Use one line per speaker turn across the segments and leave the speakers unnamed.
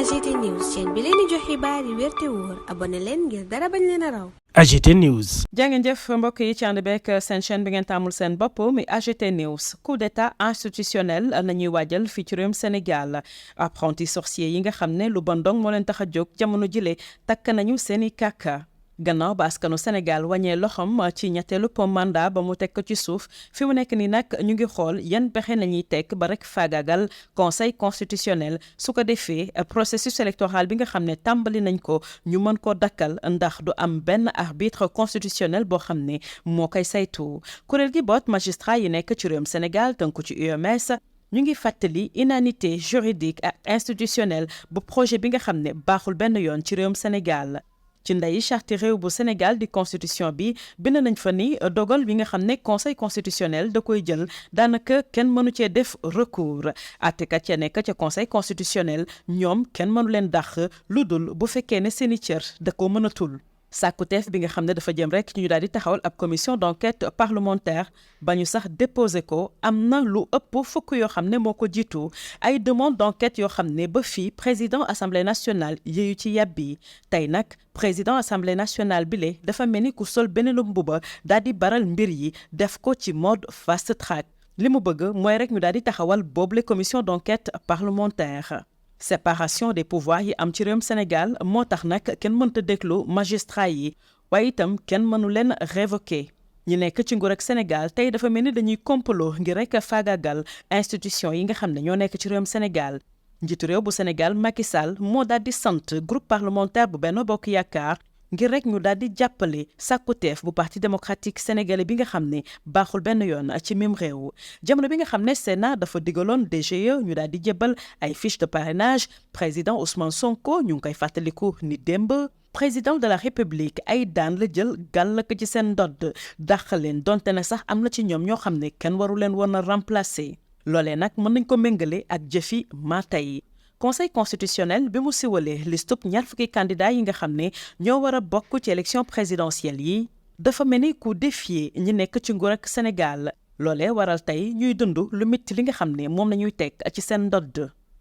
AGT News chaîne bi leen di jox xibaar yi wér te wóor abonné leen ngir dara bañ leen a raw.
AGT News.
jaa ngeen jëf mbokk yi ci ànd beeg seen chaîne bi ngeen taamul seen bopp mi AGT News coup d'état institutionnel nañuy waajal fii ci réewum Sénégal apprenti sorcier yi nga xam ne lu bon dong moo leen tax a jóg jamono jile takk nañu seeni kàkka gannaaw ba askanu Sénégal wàññee loxom ci ñetteelu mandat ba mu teg ko ci suuf fi mu nekk nii nag ñu ngi xool yan pexe nañuy teg ba rek faagaagal conseil constitutionnel su ko defee processus électoral bi nga xam ne tàmbali nañ ko ñu mën koo dakkal ndax du am benn arbitre constitutionnel boo xam ne moo koy saytu kuréel gi boot magistrat yi nekk ci réewum Sénégal tënku ci UMS ñu ngi fàttali inanité juridique ak institutionnelle bu projet bi nga xam ne baaxul benn yoon ci réewum Sénégal ci ndeyi charte réew bu Sénégal di constitution bi bind nañ fa ni dogal bi nga xam ne conseil constitutionnel da koy jël daanaka kenn mënu cee def recours àttekat ya nekk ca conseil constitutionnel ñoom kenn mënu leen dàq lu dul bu fekkee ne seeni cër da ko mënatul sàkkuteef bi nga xam ne dafa jëm rek ñu daal di taxawal ab commission d'enquête parlementaire ba ñu sax déposé ko am na lu ëpp fukk yoo xam ne moo ko jiitu ay demande d'enquête yoo xam ne ba fii président assemblée nationale yéeyu ci yàbbi tey nag président assemblée nationale bile dafa mel ni ku sol beneen mbuba daal di baral mbir yi def ko ci mode fast track li mu bëgg mooy rek ñu daal di taxawal boobule commission d'enquête parlementaire séparation des pouvoirs yi am ci réewum Sénégal moo tax nag kenn mënta déglu magistrat yi waaye itam kenn mënu leen révoquer ñi nekk ci nguur ak Sénégal tey dafa mel ni dañuy complot ngir rek faagaagal institution yi nga xam ne ñoo nekk ci réewum Sénégal njiitu réew bu Sénégal Macky Sall moo daal di sant groupe parlementaire bu Benno Bokk Yaakaar ngir rek ñu daal di jàppale sàkkuteef bu parti démocratique sénégalais bi nga xam ne baaxul benn yoon ci mim réew jamono bi nga xam ne Sénat dafa digaloon DGE ñu daal di jébbal ay fiche de parrainage président Ousmane Sonko ñu ngi koy fàttaliku ni démb président de la République ay daan la jël gàll ko ci seen ndodd dàq leen donte ne sax am na ci ñoom ñoo xam ne kenn waru leen woon a remplacer loolee nag mën nañ ko méngale ak jëfi Maatay conseil constitutionnel bi mu siwalee listub ñaar fukki candidat yi nga xam ne ñoo war a bokk ci élection présidentielle yi dafa mel ni ku défier ñi nekk ci nguur ak Sénégal loolee waral tey ñuy dund lu métti li nga xam ne moom la ñuy teg ci seen ndodd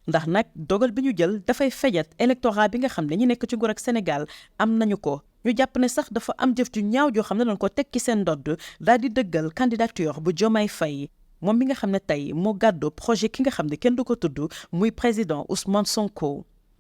ndax nag dogal bi ñu jël dafay fejat électorat bi nga xam ne ñi nekk ci nguur ak Sénégal am nañu ko ñu jàpp ne sax dafa am jëf ju ñaaw joo xam ne dañ ko teg ci seen ndodd daal di dëggal candidature bu Diomaye Faye moom mi nga xam ne tey moo gàddu projet ki nga xam ne kenn du ko tudd muy président Ousmane Sonko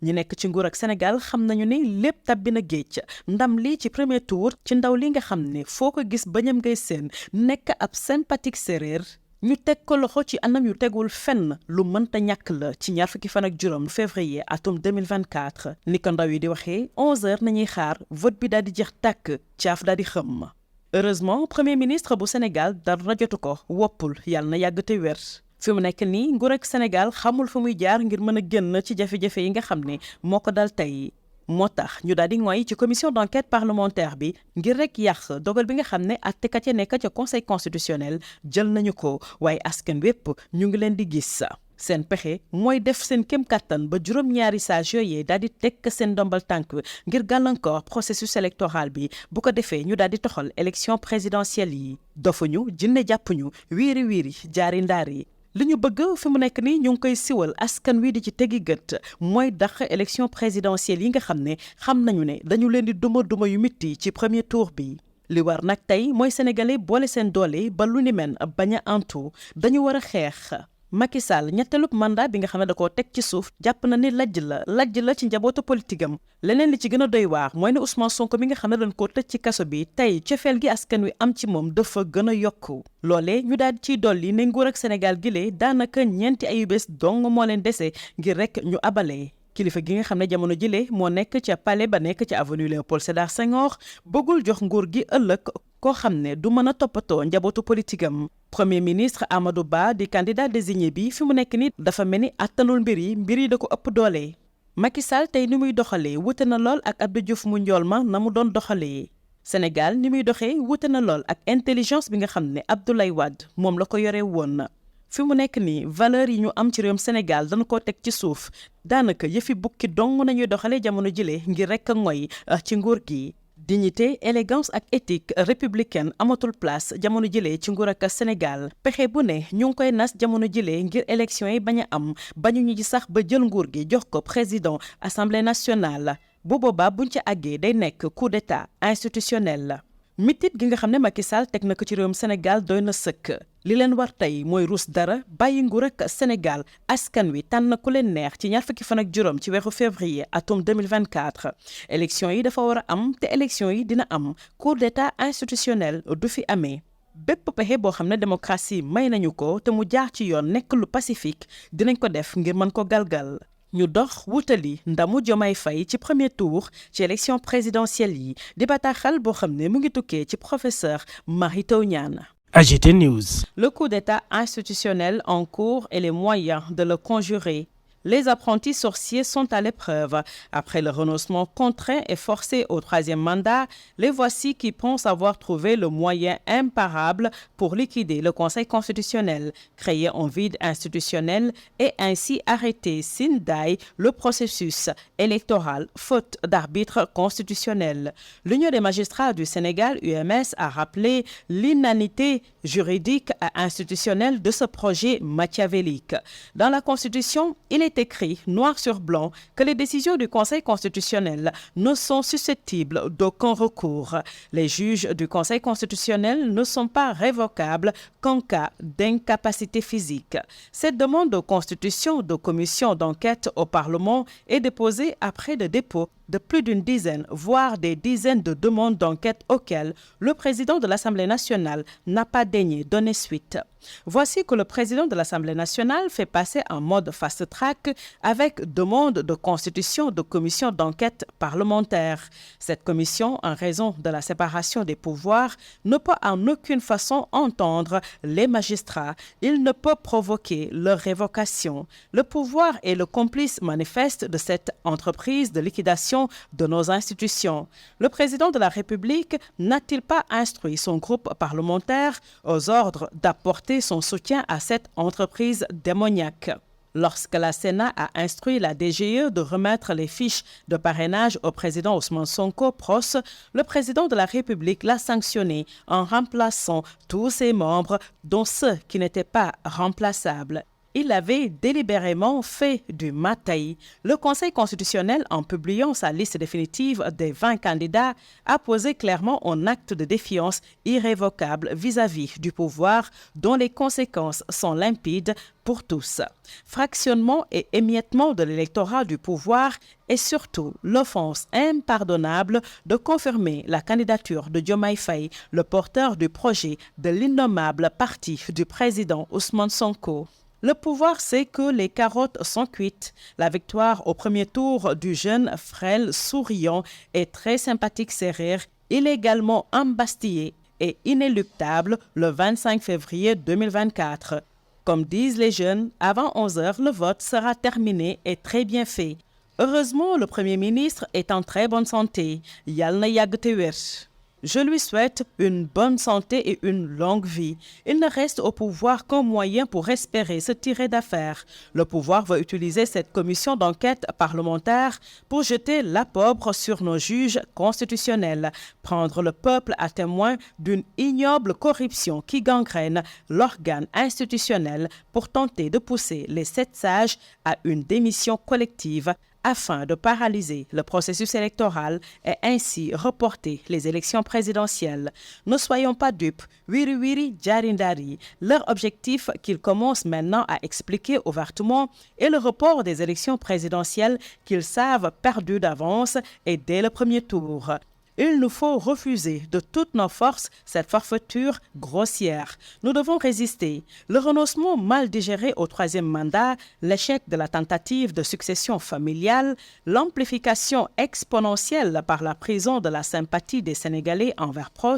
ñi nekk ci nguur ak Sénégal xam nañu ni lépp tabbi na géej ndam lii ci premier tour ci ndaw li nga xam ne foo ko gis bañam ngay seen nekk ab sympathique séréer ñu teg ko loxo ci anam yu tegul fenn lu mënta ñàkk la ci ñaar fukki fan ak juróom février atum 2024 ni ko ndaw yi di waxee 11h nañuy xaar vote bi daal di jeex tàkk caaf daal di xëm. Heureusement premier ministre bu Sénégal dara jotu ko woppul yàlla na yàgg te wér fi mu nekk nii nguur ak Sénégal xamul fu muy jaar ngir mën a génn ci jafe-jafe yi nga xam ne moo ko dal tey moo tax ñu daal di ngoy ci commission d'enquête parlementaire bi ngir rek yàq dogal bi nga xam ne àttekat ya nekk ca conseil constitutionnel jël nañu ko waaye askan wépp ñu ngi leen di gis seen pexe mooy def seen kem kàttan ba juróom-ñaari sages yooyee daal di tekk seen ndombal tànk ngir gàllankoor processus électoral bi bu ko defee ñu daal di toxal élection présidentielle yi dofuñu jinne jàppuñu wiiri wiiri jaari ndaari li ñu bëgg fi mu nekk nii ñu ngi koy siwal askan wi di ci tegi gët mooy dàq élection présidentielle yi nga xam ne xam nañu ne dañu leen di duma yu mitti ci premier tour bi li war nag tey mooy sénégalais boole seen doole ba lu ni men bañ a antu dañu war a xeex Macky Sall ñetteelub mandat bi nga xam ne da koo teg ci suuf jàpp na ni lajj la ci njabootu politique am leneen li ci gën a doy waar mooy ne Ousmane Sonko mi nga xam ne dañ koo tëj ci kaso bi tey cofeel gi askan wi am ci moom dafa gën a yokku loolee ñu daal di ciy dolli ne nguur ak Sénégal gilee daanaka ñeenti ayu bés dong moo leen dese ngir rek ñu abalee kilifa gi nga xam ne jamono jile moo nekk ca palais ba nekk ca avenue Léopold Sédar Senghor bëggul jox nguur gi ëllëg koo xam ne du mën a toppatoo njabootu politique am premier ministre Amadou Ba di candidat désigné bi fi mu nekk ni dafa mel ni àttanul mbir yi da ko ëpp doole Macky Sall tey ni muy doxalee wute na lool ak Abdou Diouf mu njool ma na mu doon doxalee Sénégal ni muy doxee wute na lool ak intelligence bi nga xam ne Abdoulaye Wade moom la ko yore woon na fi mu nekk nii valeur yi ñu am ci réewum Sénégal dañu ko teg ci suuf daanaka yëfi bukki dong nañuy doxalee jamono jile ngir rek a ngoy ci nguur gi dignité élégance ak éthique républicaine amatul place jamono jëlee ci nguur ak Sénégal pexe bu ne ñu ngi koy nas jamono jëlee ngir élection yi bañ a am bañu ñu ji sax ba jël nguur gi jox ko président assemblée nationale bu boobaa buñ ci àggee day nekk coup d'état institutionnel la. mitit gi nga xam ne Macky Sall teg na ko ci réewum Sénégal doy na sëkk li leen war tey mooy ruus dara bàyyi nguur ak Sénégal askan wi tànn ku leen neex ci 20 ci weeru février atum 2024 élection yi dafa war a am te élection yi dina am coup d'état institutionnel du fi amee bépp pexe boo xam ne démocratie may nañu ko te mu jaar ci yoon nekk lu pacifique dinañ ko def ngir mën ko galgal ñu dox wutali ndamu Diomaye Faye ci premier tour ci élection présidentielle yi di bataaxal boo xam ne mu ngi tukkee ci professeur Mary Teuw Niane.
AGT News.
Le coup d'état institutionnel en cours et les moyens de le conjurer. Les apprentis sorciers sont à l'épreuve. Après le renoncement contraint et forcé au 3e mandat, les voici qui pensent avoir trouvé le moyen imparable pour liquider le Conseil constitutionnel, créer un vide institutionnel et ainsi arrêter sine die le processus électoral, faute d'arbitre constitutionnel. L'Union des magistrats du Sénégal, UMS, a rappelé l'inanité juridique et institutionnelle de ce projet machiavélique. Dans la Constitution, il est écrit noir sur blanc que les décisions du Conseil constitutionnel ne sont susceptibles d'aucun recours. Les juges du Conseil constitutionnel ne sont pas révocables qu'en cas d'incapacité physique. Cette demande de constitution de commission d'enquête au Parlement est déposée après le dépôt de plus d'une dizaine, voire des dizaines de demandes d'enquête auxquelles le président de l'Assemblée nationale n'a pas daigné donner suite. Voici que le président de l'Assemblée nationale fait passer en mode fast-track avec demande de constitution de commission d'enquête parlementaire. Cette commission, en raison de la séparation des pouvoirs, ne peut en aucune façon entendre les magistrats. Il ne peut provoquer leur révocation. Le pouvoir est le complice manifeste de cette entreprise de liquidation de nos institutions. Le président de la République n'a-t-il pas instruit son groupe parlementaire aux ordres d'apporter son soutien à cette entreprise démoniaque? Lorsque la Sénat a instruit la DGE de remettre les fiches de parrainage au président Ousmane Sonko Pros, le président de la République l'a sanctionné en remplaçant tous ses membres, dont ceux qui n'étaient pas remplaçables. Il avait délibérément fait du mataï. Le Conseil constitutionnel, en publiant sa liste définitive des 20 candidats, a posé clairement un acte de défiance irrévocable vis-à-vis du pouvoir dont les conséquences sont limpides pour tous. Fractionnement et émiettement de l'électorat du pouvoir et surtout l'offense impardonnable de confirmer la candidature de Diomaye Faye, le porteur du projet de l'innommable parti du président Ousmane Sonko. Le pouvoir sait que les carottes sont cuites. La victoire au premier tour du jeune frêle souriant et très sympathique Sérère, illégalement embastillé et inéluctable le 25 février 2024. Comme disent les jeunes, avant 11h, le vote sera terminé et très bien fait. Heureusement, le Premier ministre est en très bonne santé. Yal na yàgg te wér. Je lui souhaite une bonne santé et une longue vie. Il ne reste au pouvoir qu'un moyen pour espérer se tirer d'affaire. Le pouvoir va utiliser cette commission d'enquête parlementaire pour jeter l'opprobre sur nos juges constitutionnels, prendre le peuple à témoin d'une ignoble corruption qui gangrène l'organe institutionnel pour tenter de pousser les 7 sages à une démission collective afin de paralyser le processus électoral et ainsi reporter les élections présidentielles. Ne soyons pas dupes, wiri wiri jarindari. Leur objectif qu'ils commencent maintenant à expliquer ouvertement est le report des élections présidentielles qu'ils savent perdues d'avance et dès le premier tour. Il nous faut refuser de toutes nos forces cette forfaiture grossière. Nous devons résister. Le renoncement mal digéré au 3e mandat, l'échec de la tentative de succession familiale, l'amplification exponentielle par la prison de la sympathie des Sénégalais envers Pros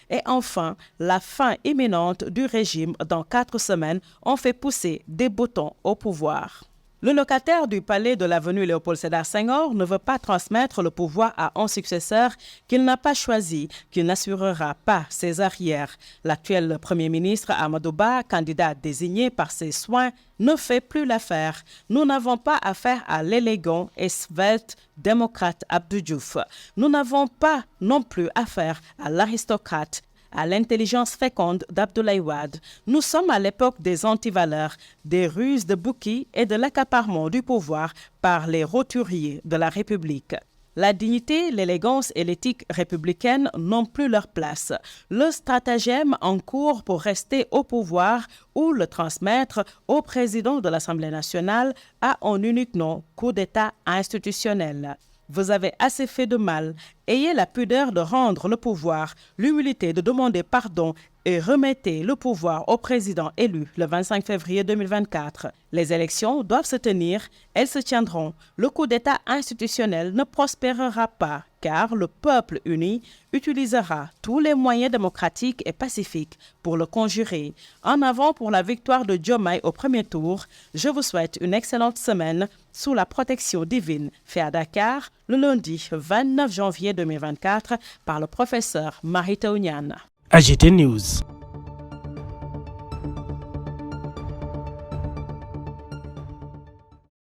et enfin la fin imminente du régime dans 4 semaines ont fait pousser des boutons au pouvoir. Le locataire du palais de l'avenue Léopold Sédar Senghor ne veut pas transmettre le pouvoir à un successeur qu'il n'a pas choisi, qui n'assurera pas ses arrières. L'actuel Premier ministre Amadou Ba, candidat désigné par ses soins, ne fait plus l'affaire. Nous n'avons pas affaire à l'élégant et svelte démocrate Abdou Diouf. Nous n'avons pas non plus affaire à l'aristocrate, à l'intelligence féconde d'Abdoulaye Wade. Nous sommes à l'époque des antivaleurs, des ruses de Bouki et de l'accaparement du pouvoir par les roturiers de la République. La dignité, l'élégance et l'éthique républicaine n'ont plus leur place. Le stratagème en cours pour rester au pouvoir ou le transmettre au président de l'Assemblée nationale a un unique nom, coup d'État institutionnel. Vous avez assez fait de mal. Ayez la pudeur de rendre le pouvoir, l'humilité de demander pardon et remettez le pouvoir au président élu le 25 février 2024. Les élections doivent se tenir, elles se tiendront. Le coup d'État institutionnel ne prospérera pas car le peuple uni utilisera tous les moyens démocratiques et pacifiques pour le conjurer. En avant pour la victoire de Diomaye au premier tour, je vous souhaite une excellente semaine sous la protection divine, fait à Dakar le lundi 29 janvier 2024 par le professeur Mary Teuw Niane.
AGT News.